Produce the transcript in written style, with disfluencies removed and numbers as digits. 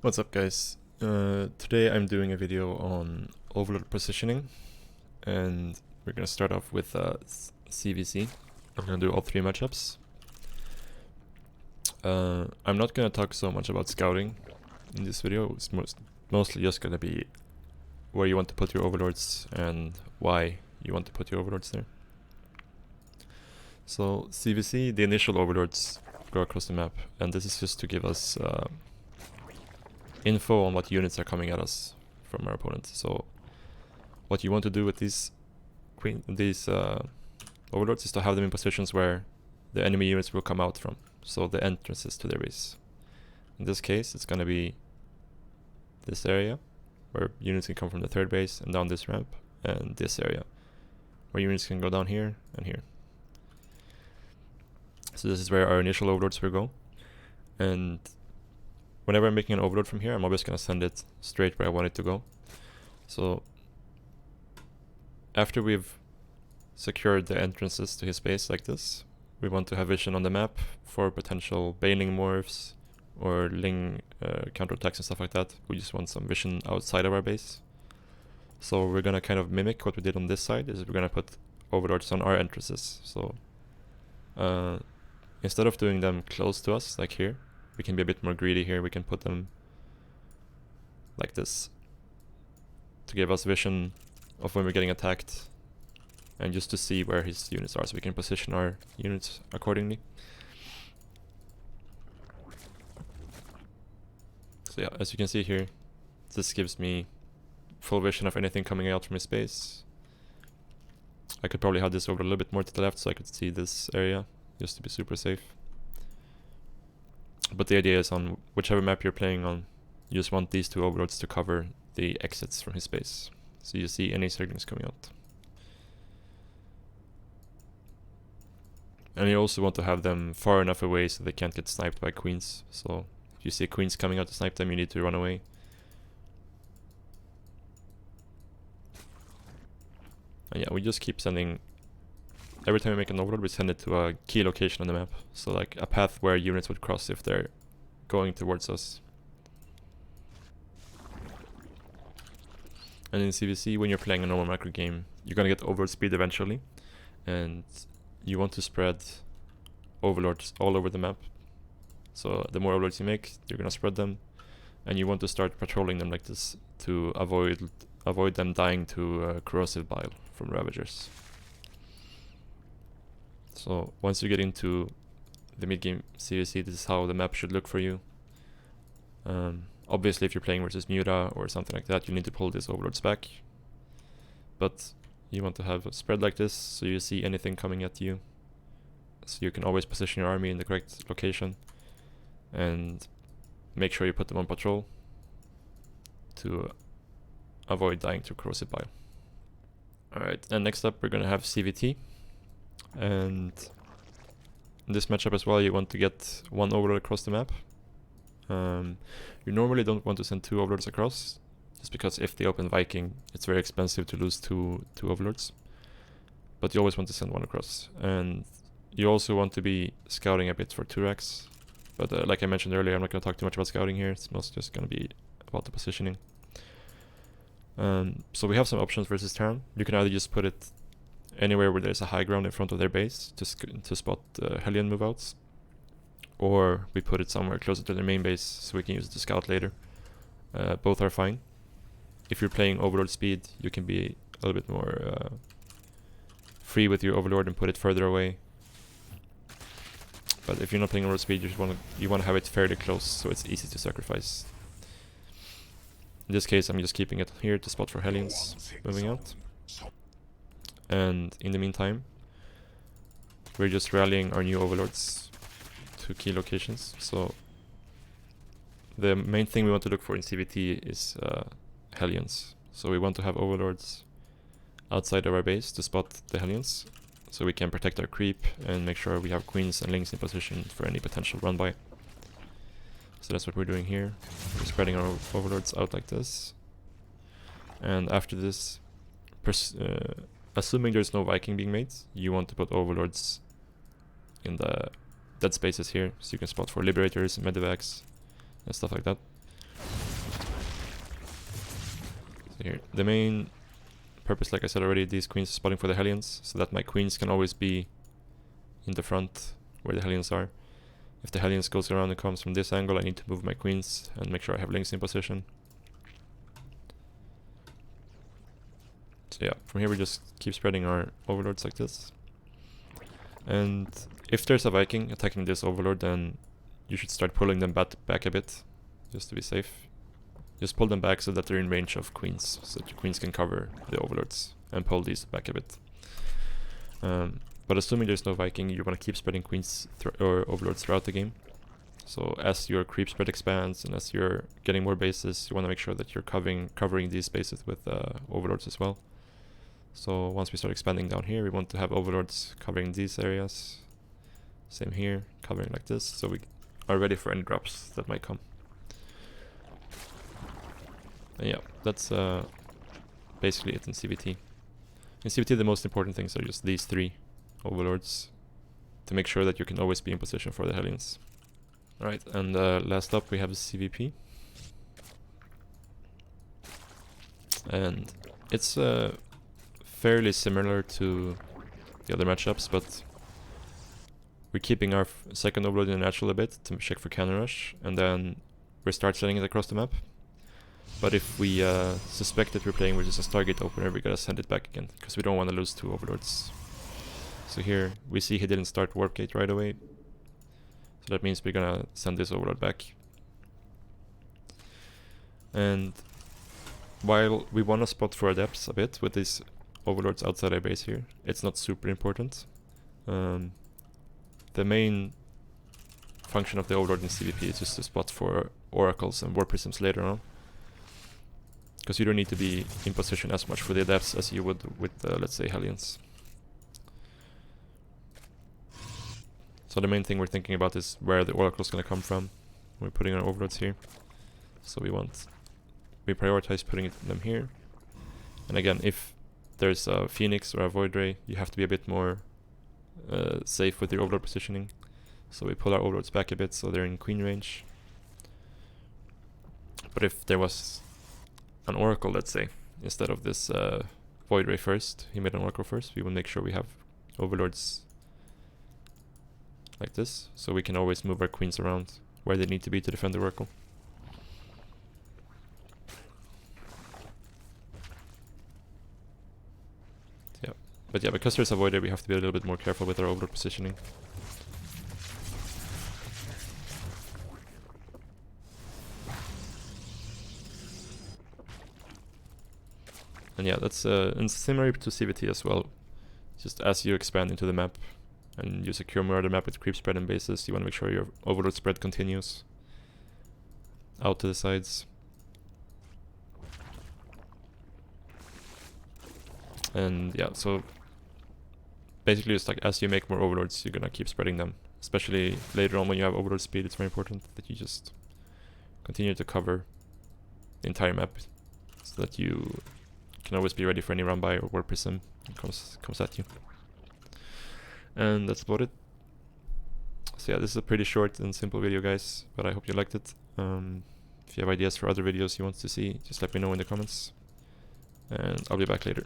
What's up, guys? Today I'm doing a video on Overlord positioning, and we're gonna start off with CVC. I'm gonna do all three matchups. I'm not gonna talk so much about scouting in this video. It's mostly just gonna be where you want to put your overlords and why you want to put your overlords there. So CVC, the initial overlords go across the map, and this is just to give us info on what units are coming at us from our opponent. So what you want to do with these overlords is to have them in positions where the enemy units will come out from, so the entrances to their base. In this case, it's going to be this area where units can come from the third base and down this ramp, and this area where units can go down here and here. So this is where our initial overlords will go, and whenever I'm making an overlord from here, I'm always going to send it straight where I want it to go. So after we've secured the entrances to his base like this, we want to have vision on the map for potential Baneling morphs or Ling counterattacks and stuff like that. We just want some vision outside of our base. So we're going to kind of mimic what we did on this side, is we're going to put overlords on our entrances. So instead of doing them close to us, like here, we can be a bit more greedy here. We can put them like this to give us vision of when we're getting attacked and just to see where his units are, so we can position our units accordingly. So yeah, as you can see here, this gives me full vision of anything coming out from his base. I could probably have this over a little bit more to the left so I could see this area, just to be super safe. But the idea is, on whichever map you're playing on, you just want these two overlords to cover the exits from his base, so you see any Zerglings coming out. And you also want to have them far enough away so they can't get sniped by queens. So if you see queens coming out to snipe them, you need to run away. And yeah, we just keep sending. Every time we make an overlord, we send it to a key location on the map. So like a path where units would cross if they're going towards us. And in CVC, when you're playing a normal macro game, you're gonna get overlord speed eventually. And you want to spread overlords all over the map. So the more overlords you make, you're gonna spread them. And you want to start patrolling them like this to avoid them dying to corrosive bile from Ravagers. So once you get into the mid-game CVC, this is how the map should look for you. Obviously, if you're playing versus Muta or something like that, you need to pull these overlords back. But you want to have a spread like this, so you see anything coming at you. So you can always position your army in the correct location. And make sure you put them on patrol to avoid dying to corrosive bile. Alright, and next up we're gonna have CVT. And in this matchup as well, you want to get one overlord across the map. You normally don't want to send two overlords across, just because if they open Viking, it's very expensive to lose two overlords. But you always want to send one across. And you also want to be scouting a bit for Turax. But like I mentioned earlier, I'm not going to talk too much about scouting here. It's mostly just going to be about the positioning. So we have some options versus Terran. You can either just put it anywhere where there's a high ground in front of their base to spot Hellion move outs. Or we put it somewhere closer to their main base so we can use it to scout later. Both are fine. If you're playing Overlord speed, you can be a little bit more free with your Overlord and put it further away. But if you're not playing Overlord speed, you want to have it fairly close so it's easy to sacrifice. In this case, I'm just keeping it here to spot for Hellions moving out. And in the meantime, we're just rallying our new overlords to key locations. So the main thing we want to look for in CVT is Hellions. So we want to have overlords outside of our base to spot the Hellions, so we can protect our creep and make sure we have queens and lings in position for any potential run by. So that's what we're doing here. We're spreading our overlords out like this. And after this, assuming there's no Viking being made, you want to put overlords in the dead spaces here, so you can spot for liberators, medivacs, and stuff like that. So here, the main purpose, like I said already, these queens are spotting for the Hellions, so that my queens can always be in the front where the Hellions are. If the Hellions goes around and comes from this angle, I need to move my queens and make sure I have links in position. So yeah, from here we just keep spreading our overlords like this. And if there's a Viking attacking this overlord, then you should start pulling them back a bit, just to be safe. Just pull them back so that they're in range of queens, so that your queens can cover the overlords, and pull these back a bit. But assuming there's no Viking, you want to keep spreading queens or overlords throughout the game. So as your creep spread expands and as you're getting more bases, you want to make sure that you're covering these bases with overlords as well. So once we start expanding down here, we want to have overlords covering these areas. Same here, covering like this, so we are ready for any drops that might come. And yeah, that's basically it in CVT. In CVT, the most important things are just these three overlords to make sure that you can always be in position for the Hellions. Alright, and last up we have CVP. And it's fairly similar to the other matchups, but we're keeping our second overlord in the natural a bit to check for cannon rush, and then we start sending it across the map. But if we suspect that we're playing with just a Stargate opener, we gotta send it back again, because we don't want to lose two overlords. So here we see he didn't start warp gate right away, so that means we're gonna send this overlord back. And while we want to spot for our depths a bit with these overlords outside our base here, it's not super important. The main function of the overlord in CVP is just to spot for oracles and war prisms later on, because you don't need to be in position as much for the adepts as you would with, let's say, Hellions. So the main thing we're thinking about is where the oracle is going to come from. We're putting our overlords here, so we prioritize putting them here. And again, if there's a Phoenix or a Void Ray, you have to be a bit more safe with your overlord positioning. So we pull our overlords back a bit so they're in queen range. But if there was an oracle, let's say, instead of this Void Ray first, he made an oracle first, we will make sure we have overlords like this, so we can always move our queens around where they need to be to defend the oracle. Yeah, but yeah, because there's a Void Ray, we have to be a little bit more careful with our overlord positioning. And yeah, that's and similar to CVT as well. Just as you expand into the map and you secure more of the map with creep spread and bases, you want to make sure your overlord spread continues out to the sides. And yeah, so basically it's like as you make more overlords, you're gonna keep spreading them. Especially later on when you have overlord speed, it's very important that you just continue to cover the entire map so that you can always be ready for any run by or warp prism that comes at you. And that's about it. So yeah, this is a pretty short and simple video, guys, but I hope you liked it. If you have ideas for other videos you want to see, just let me know in the comments, and I'll be back later.